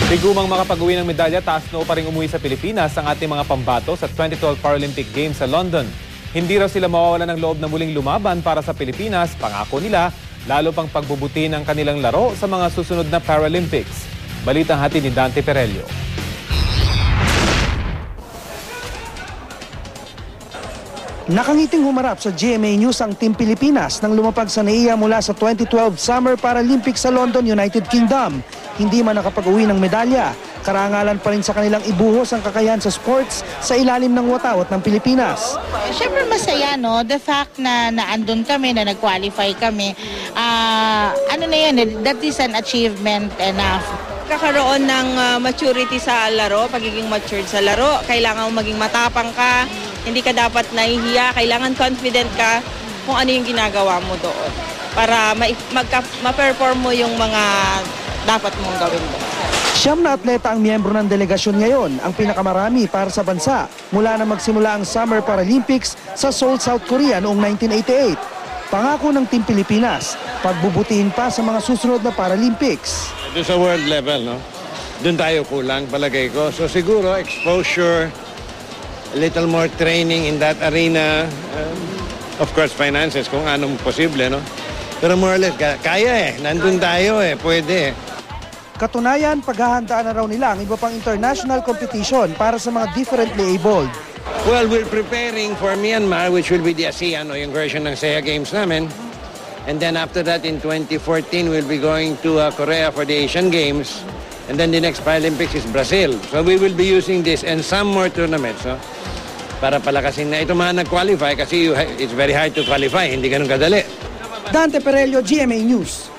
Bigumang makapag-uwi ng medalya, taas noo pa rin umuwi sa Pilipinas ang ating mga pambato sa 2012 Paralympic Games sa London. Hindi raw sila mawawala ng loob na muling lumaban para sa Pilipinas, pangako nila, lalo pang pagbubuti ng kanilang laro sa mga susunod na Paralympics. Balitang hatid ni Dante Perello. Nakangiting humarap sa GMA News ang Team Pilipinas nang lumapag sa NAIA mula sa 2012 Summer Paralympics sa London, United Kingdom. Hindi man nakapag-uwi ng medalya, karangalan pa rin sa kanilang ibuhos ang kakayahan sa sports sa ilalim ng watawat ng Pilipinas. Siyempre masaya, no? The fact na naandun kami, na nag-qualify kami, ano na yan, that is an achievement enough. Kakaroon ng maturity sa laro, pagiging matured sa laro, kailangan mo maging matapang ka, hindi ka dapat nahihiya, kailangan confident ka kung ano yung ginagawa mo doon para ma-perform mo yung mga dapat mong gawin doon. 9 na atleta ang miyembro ng delegasyon ngayon, ang pinakamarami para sa bansa mula na magsimula ang Summer Paralympics sa Seoul, South Korea noong 1988. Pangako ng Team Pilipinas, pagbubutiin pa sa mga susunod na Paralympics. Doon sa world level, no? Doon tayo kulang, palagay ko. So siguro, exposure, a little more training in that arena, of course, finances, kung anong posible, no? Pero more or less, kaya nandun tayo pwede. Katunayan, paghahandaan na raw nila ang iba pang international competition para sa mga differently abled. Well, we're preparing for Myanmar, which will be the ASEAN, yung version ng SEA Games namin. And then after that, in 2014, we'll be going to Korea for the Asian Games. And then the next Paralympics is Brazil. So we will be using this and some more tournaments, no? Para palakasin na ito mga nag-qualify kasi it's very hard to qualify, hindi ganun kadali. Dante Perello, GMA News.